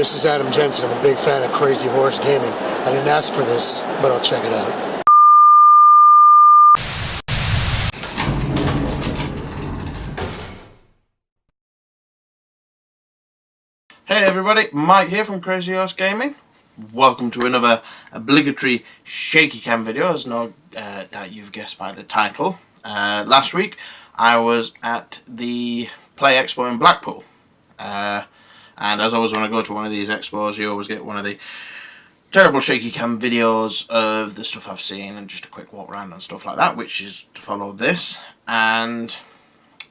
this is Adam Jensen. I'm a big fan of Crazy Horse Gaming. I didn't ask for this, but I'll check it out. Hey everybody, Mike here from Crazy Horse Gaming. Welcome to another obligatory shaky cam video, as no doubt you've guessed by the title. Last week I was at the Play Expo in Blackpool. And as always, when I go to one of these expos, you always get one of the terrible shaky cam videos of the stuff I've seen and just a quick walk around and stuff like that, which is to follow this. And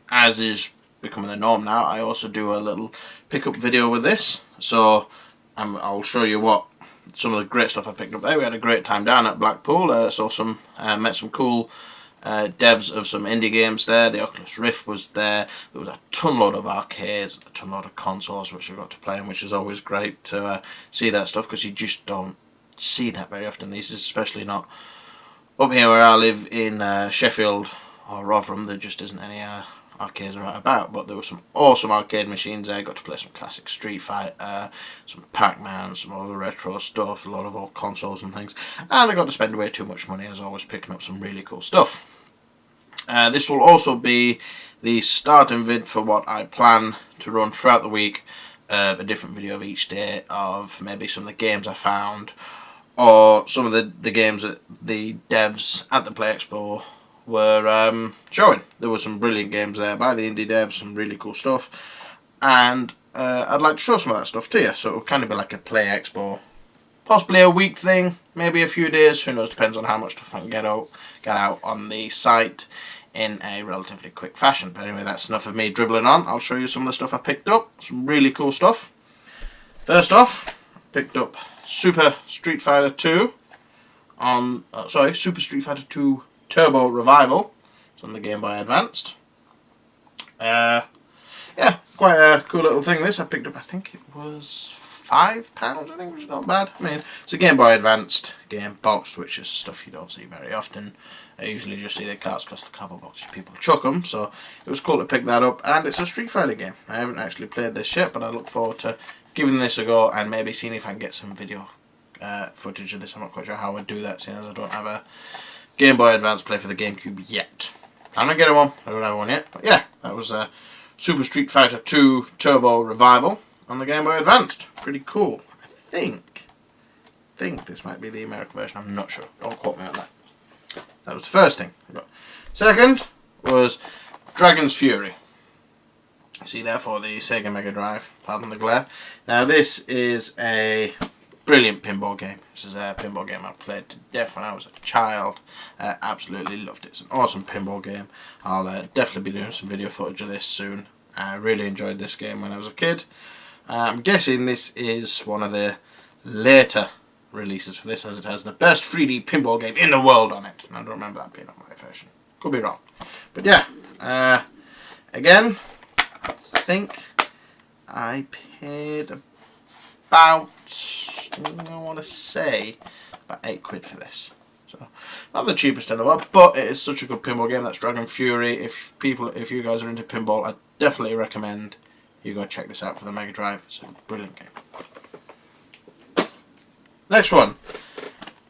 as is becoming the norm now, I also do a little pickup video with this. So I'll show you what some of the great stuff I picked up there. We had a great time down at Blackpool. Met some cool devs of some indie games there. The Oculus Rift was there. There was a ton load of arcades, a ton load of consoles which we got to play in, which is always great to see that stuff, because you just don't see that very often these days, especially not up here where I live in Sheffield or Rotherham. There just isn't any arcades right about, but there were some awesome arcade machines there. Got to play some classic Street Fighter, some Pac-Man, some other retro stuff, a lot of old consoles and things, and I got to spend way too much money as always picking up some really cool stuff. This will also be the starting vid for what I plan to run throughout the week, a different video of each day of maybe some of the games I found, or some of the games that the devs at the Play Expo were showing. There were some brilliant games there by the indie devs, some really cool stuff, and I'd like to show some of that stuff to you. So it will kind of be like a Play Expo, possibly a week thing, maybe a few days, who knows, depends on how much stuff I can get out on the site in a relatively quick fashion. But anyway, that's enough of me dribbling on. I'll show you some of the stuff I picked up, some really cool stuff. First off, I picked up Super Street Fighter 2 on Super Street Fighter 2 Turbo Revival. It's on the Game Boy Advanced. Yeah, quite a cool little thing this. I picked up, I think it was £5, I think, which is not bad. I mean, it's a Game Boy Advanced game box, which is stuff you don't see very often. I usually just see the cards cost the cardboard boxes, people chuck them, so it was cool to pick that up. And it's a Street Fighter game. I haven't actually played this yet, but I look forward to giving this a go and maybe seeing if I can get some video footage of this. I'm not quite sure how I do that, seeing as I don't have a Game Boy Advance play for the GameCube yet. I'm not getting one, I don't have one yet. But yeah, that was Super Street Fighter 2 Turbo Revival on the Game Boy Advanced. Pretty cool. I think this might be the American version, I'm not sure. Don't quote me on that. That was the first thing I got. Second was Dragon's Fury. You see there for the Sega Mega Drive, pardon the glare. Now this is a brilliant pinball game. This is a pinball game I played to death when I was a child. Absolutely loved it. It's an awesome pinball game. I'll definitely be doing some video footage of this soon. I really enjoyed this game when I was a kid. I'm guessing this is one of the later releases for this, as it has the best 3D pinball game in the world on it. And I don't remember that being on my version. Could be wrong. But yeah, again, I think I paid about, I want to say, about £8 for this. So not the cheapest in the world, but it is such a good pinball game. That's Dragon Fury. If you guys are into pinball, I definitely recommend you go check this out for the Mega Drive. It's a brilliant game. Next one,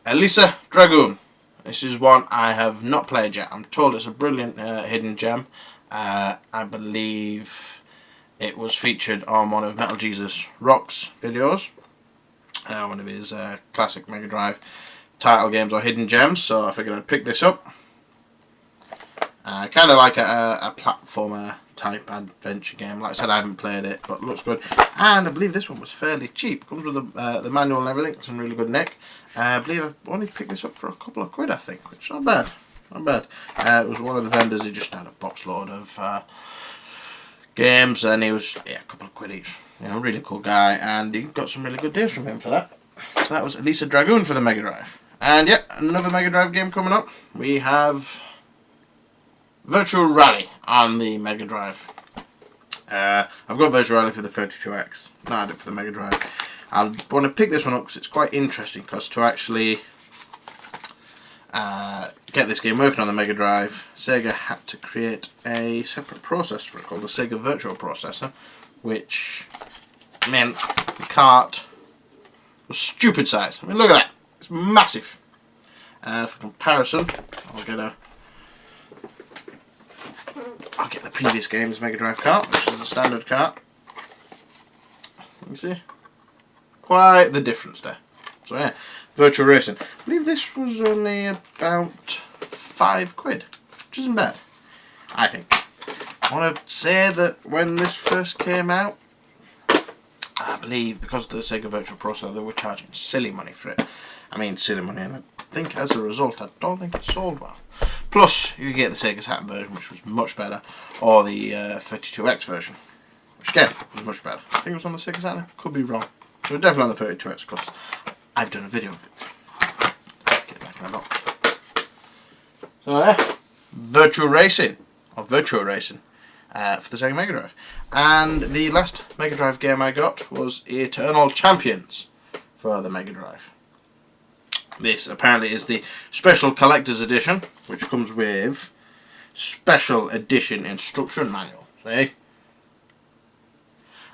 Elisa Dragoon. This is one I have not played yet. I'm told it's a brilliant hidden gem. I believe it was featured on one of Metal Jesus Rock's videos, one of his classic Mega Drive title games or hidden gems, so I figured I'd pick this up. Kind of like a platformer type adventure game. Like I said, I haven't played it, but it looks good. And I believe this one was fairly cheap. Comes with the manual and everything. It's in really good nick. I believe I only picked this up for a couple of quid, I think, which is not bad. Not bad. It was one of the vendors who just had a box load of games, and he was a couple of quid each. You know, really cool guy, and you got some really good deals from him for that. So that was Elisa Dragoon for the Mega Drive. And yeah, another Mega Drive game coming up. We have Virtual Rally on the Mega Drive. I've got Virtual Rally for the 32X. No, I did it for the Mega Drive. I want to pick this one up because it's quite interesting, because to actually get this game working on the Mega Drive, Sega had to create a separate processor for it called the Sega Virtual Processor, which meant cart was stupid size. I mean, look at that. It's massive. For comparison, I'll get the previous game's Mega Drive cart, which is a standard cart. You see? Quite the difference there. So yeah, Virtual Racing. I believe this was only about £5, which isn't bad, I think. I want to say that when this first came out, I believe because of the Sega Virtual Processor, they were charging silly money for it. I mean, silly money, and I think as a result, I don't think it sold well. Plus, you get the Sega Saturn version, which was much better, or the 32X version, which again was much better. I think it was on the Sega Saturn, could be wrong. It was definitely on the 32X, because I've done a video of it. Get it back in the box. So yeah, Virtual Racing, or Virtual Racing, for the Sega Mega Drive. And the last Mega Drive game I got was Eternal Champions for the Mega Drive. This apparently is the Special Collector's Edition, which comes with Special Edition Instruction Manual. See?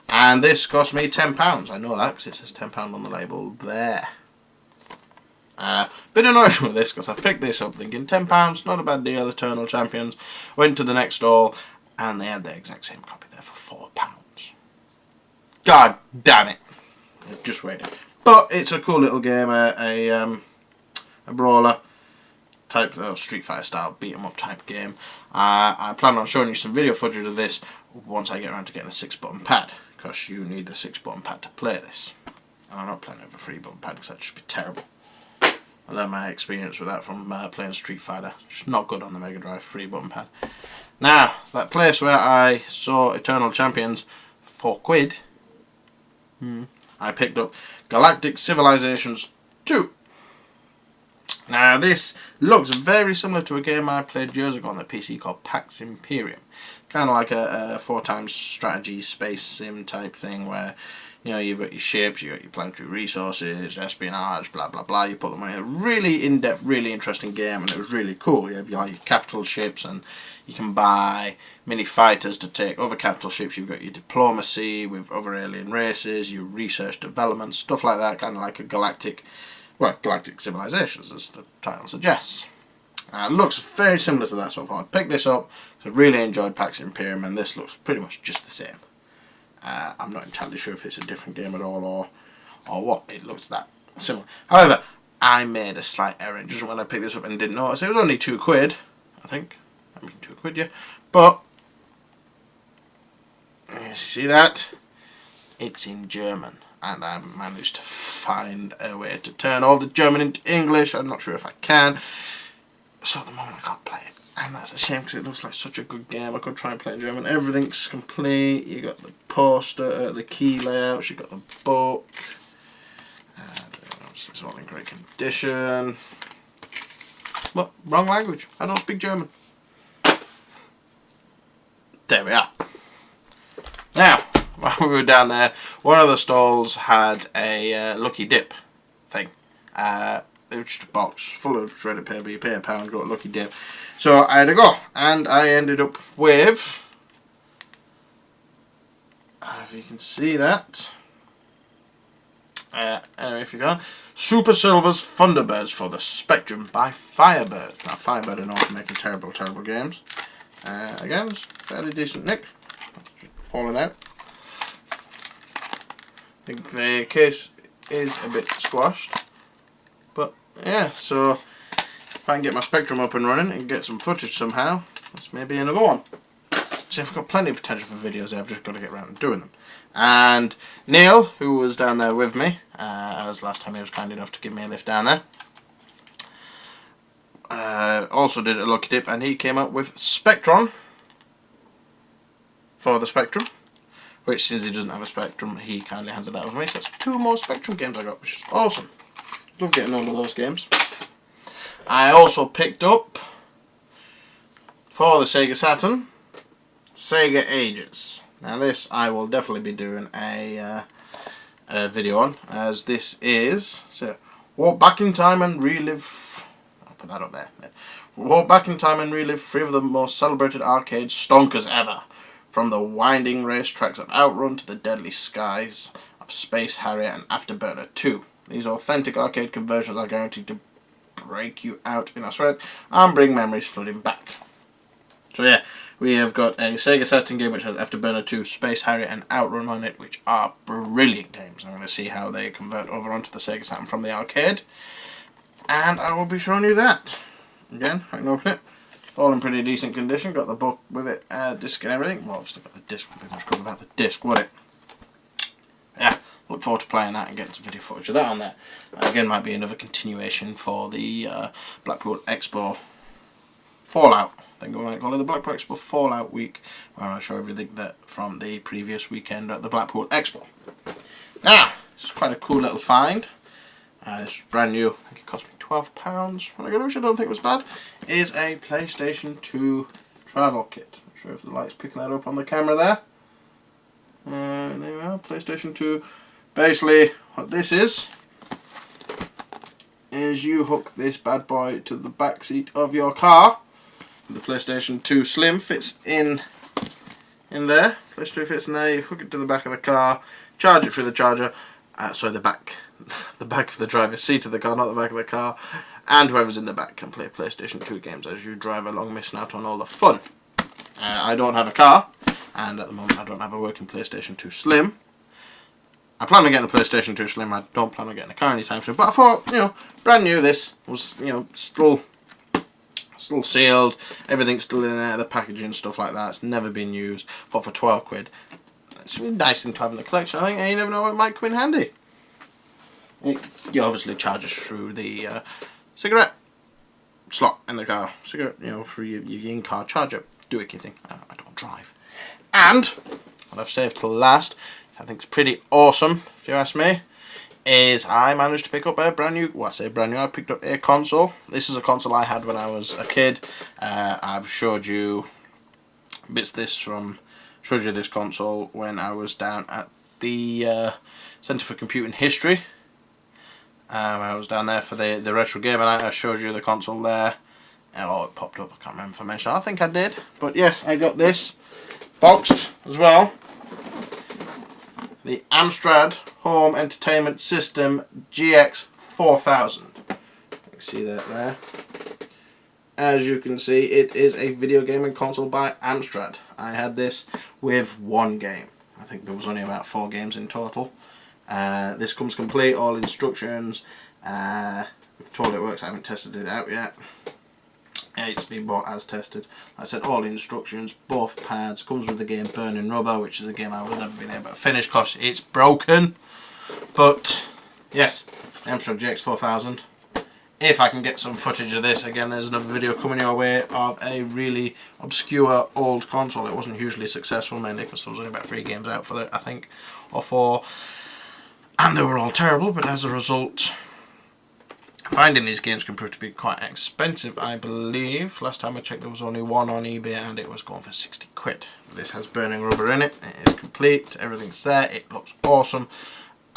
And this cost me £10. I know that because it says £10 on the label there. Bit annoyed with this because I picked this up thinking £10, not a bad deal, Eternal Champions. Went to the next stall and they had the exact same copy there for £4. God damn it. Just waited. But it's a cool little game, a brawler type, Street Fighter style beat 'em up type game. I plan on showing you some video footage of this once I get around to getting a 6-button pad, because you need the 6-button pad to play this. And I'm not playing it with a 3-button pad because that'd just be terrible. I learned my experience with that from playing Street Fighter. Just not good on the Mega Drive 3-button pad. Now, that place where I saw Eternal Champions for £4, I picked up Galactic Civilizations 2. Now this looks very similar to a game I played years ago on the PC called Pax Imperium. Kind of like a 4x strategy space sim type thing where, you know, you've got your ships, you've got your planetary resources, espionage, blah blah blah. You put them in a really in-depth, really interesting game, and it was really cool. You have your capital ships, and you can buy mini fighters to take other capital ships. You've got your diplomacy with other alien races, your research development, stuff like that. Kind of like a galactic Civilizations, as the title suggests. It looks very similar to that, so I thought I'd pick this up. So I really enjoyed Pax Imperium, and this looks pretty much just the same. I'm not entirely sure if it's a different game at all, or what. It looks that similar. However, I made a slight error just when I picked this up and didn't notice. It was only £2, I think. I mean, £2, yeah. But, you see that? It's in German. And I haven't managed to find a way to turn all the German into English. I'm not sure if I can. So at the moment I can't play it. And that's a shame because it looks like such a good game. I could try and play in German. Everything's complete. You got the poster, the key layouts, you got the book. It's all in great condition. What? Wrong language. I don't speak German. There we are. Now, while we were down there, one of the stalls had a Lucky Dip thing. It was just a box full of shredded paper. You pay £1, got a Lucky Dip. So I had to go, and I ended up with, if you can see that, anyway, if you can, Super Silver's Thunderbirds for the Spectrum by Firebird. Now Firebird are known for making terrible games. Again, it's fairly decent nick. Just falling out. I think the case is a bit squashed, but yeah, so if I can get my Spectrum up and running and get some footage somehow, that's maybe another one. So I've got plenty of potential for videos, I've just got to get around and doing them. And Neil, who was down there with me, as last time he was kind enough to give me a lift down there, also did a Lucky Dip, and he came up with Spectron for the Spectrum. Which, since he doesn't have a Spectrum, he kindly handed that over to me. So that's 2 more Spectrum games I got, which is awesome. Love getting all of those games. I also picked up, for the Sega Saturn, Sega Ages. Now this I will definitely be doing a video on, as this is, so, walk back in time and relive, I'll put that up there. Walk back in time and relive 3 of the most celebrated arcade stonkers ever. From the winding racetracks of Outrun to the deadly skies of Space Harrier and Afterburner 2. These authentic arcade conversions are guaranteed to break you out in a sweat and bring memories flooding back. So yeah, we have got a Sega Saturn game which has Afterburner 2, Space Harrier and Outrun on it, which are brilliant games. I'm going to see how they convert over onto the Sega Saturn from the arcade, and I will be showing you that. Again, I can open it. All in pretty decent condition. Got the book with it, disc and everything. Well, obviously got the disc. Wouldn't be much good about the disc, would it? Yeah, look forward to playing that and getting some video footage of that on there. Again, might be another continuation for the Blackpool Expo Fallout. I think we might call it the Blackpool Expo Fallout week, where I'll show everything that from the previous weekend at the Blackpool Expo. Now, it's quite a cool little find. It's brand new. I think it cost me £12 when I got it, which I don't think was bad. Is a PlayStation 2 travel kit. Not sure if the light's picking that up on the camera there. There we are, PlayStation 2. Basically, what this is you hook this bad boy to the back seat of your car. The PlayStation 2 Slim fits in there. PlayStation 2 fits in there. You hook it to the back of the car, charge it through the charger. Sorry, the back of the driver's seat of the car, not the back of the car. And whoever's in the back can play PlayStation 2 games as you drive along, missing out on all the fun. I don't have a car, and at the moment I don't have a working PlayStation 2 Slim. I plan on getting a PlayStation 2 Slim. I don't plan on getting a car anytime soon. But I thought, brand new. This was, still sealed. Everything's still in there. The packaging and stuff like that. It's never been used. But for £12, it's a nice thing to have in the collection, I think. And you never know, it might come in handy. You obviously charge us through the cigarette slot in the car. Cigarette, through your in-car charger. Doohickey thing. I don't drive. And what I've saved till last, I think it's pretty awesome, if you ask me, is I managed to pick up a brand new, well I say brand new, I picked up a console. This is a console I had when I was a kid. I've showed you bits this console when I was down at the Centre for Computing History. I was down there for the retro game, and I showed you the console there. Oh, it popped up, I can't remember if I mentioned it. I think I did. But yes, I got this boxed as well. The Amstrad Home Entertainment System GX4000. You can see that there. As you can see, it is a video gaming console by Amstrad. I had this with one game. I think there was only about 4 games in total. This comes complete, all instructions. Told it works, I haven't tested it out yet. It's been bought as tested. Like I said, all instructions, both pads. Comes with the game Burning Rubber, which is a game I would never been able to finish because it's broken. But yes, Amstrad GX4000. If I can get some footage of this, again, there's another video coming your way of a really obscure old console. It wasn't hugely successful, mainly because there was only about 3 games out for it, I think, or 4, and they were all terrible. But as a result, finding these games can prove to be quite expensive, I believe. Last time I checked, there was only one on eBay and it was going for £60. This has Burning Rubber in it. It is complete. Everything's there. It looks awesome.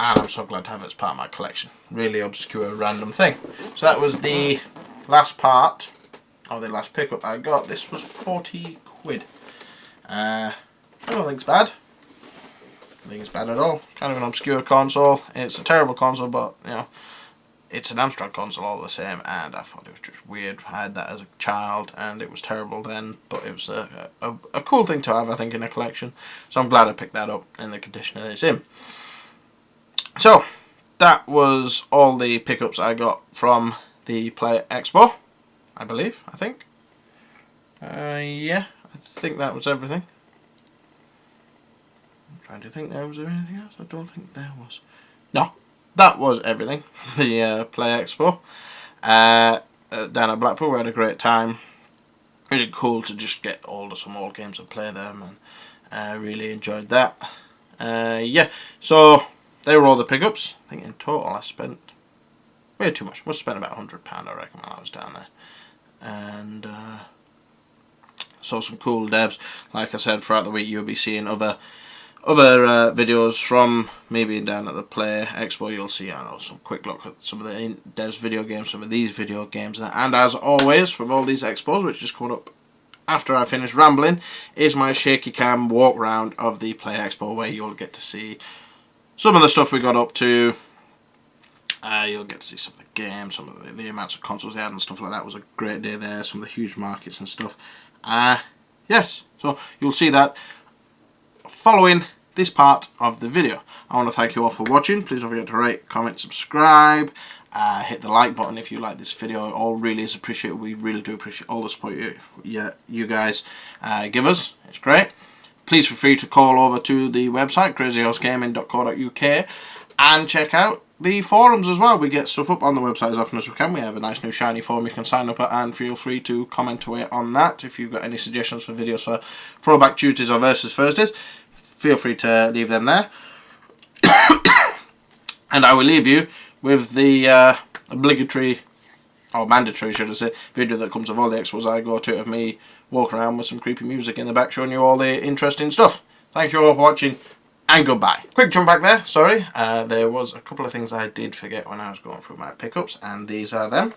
And I'm so glad to have it as part of my collection. Really obscure, random thing. So that was the last part, or the last pickup I got. This was £40. I don't think it's bad. I don't think it's bad at all. Kind of an obscure console. It's a terrible console, but, it's an Amstrad console all the same, and I thought it was just weird. I had that as a child, and it was terrible then, but it was a cool thing to have, I think, in a collection. So I'm glad I picked that up in the condition that it's in. So, that was all the pickups I got from the Play Expo, I think. Yeah, I think that was everything. I'm trying to think, was there anything else? I don't think there was. No. That was everything from the Play Expo down at Blackpool. We had a great time. Really cool to just get some old games and play them, and I really enjoyed that. Yeah, so they were all the pickups. I think in total I spent way too much. Must have spent about £100, I reckon, while I was down there. And saw some cool devs. Like I said, throughout the week you'll be seeing other videos from me being down at the Play Expo. You'll see some quick look at some of the devs video games, some of these video games, and as always with all these expos, which is coming up after I finish rambling, is my shaky cam walk round of the Play Expo, where you'll get to see some of the stuff we got up to. You'll get to see some of the games, some of the amounts of consoles they had and stuff like that. It was a great day there. Some of the huge markets and stuff. Yes, so you'll see that following this part of the video. I want to thank you all for watching. Please don't forget to rate, comment, subscribe. Hit the like button if you like this video. It all really is appreciated. We really do appreciate all the support you guys give us. It's great. Please feel free to call over to the website crazyhorsegaming.co.uk and check out the forums as well. We get stuff up on the website as often as we can. We have a nice new shiny forum you can sign up at, and feel free to comment away on that. If you've got any suggestions for videos for Throwback Tuesdays or Versus Thursdays, feel free to leave them there. And I will leave you with the obligatory, or mandatory should I say, video that comes with all the expos I go to of me walking around with some creepy music in the back showing you all the interesting stuff. Thank you all for watching, and goodbye. Quick jump back there, sorry. There was a couple of things I did forget when I was going through my pickups, and these are them.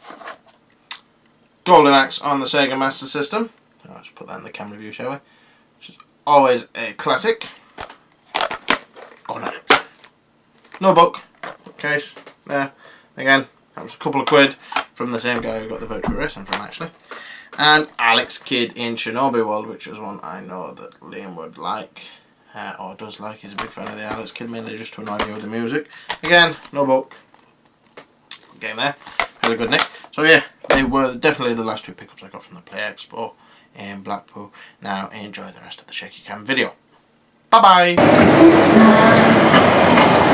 Golden Axe on the Sega Master System. Let's put that in the camera view, shall we? Which is always a classic. Golden Axe. No book. Case. There. Again, that was a couple of quid from the same guy who got the virtual racing from, actually. And Alex Kidd in Shinobi World, which is one I know that Liam would like. Or does like. He's a big fan of the Alex Kidd, mainly just to annoy me with the music. Again, no book. Game there. Really good, Nick. So yeah, they were definitely the last two pickups I got from the Play Expo in Blackpool. Now enjoy the rest of the Shaky Cam video. Bye bye.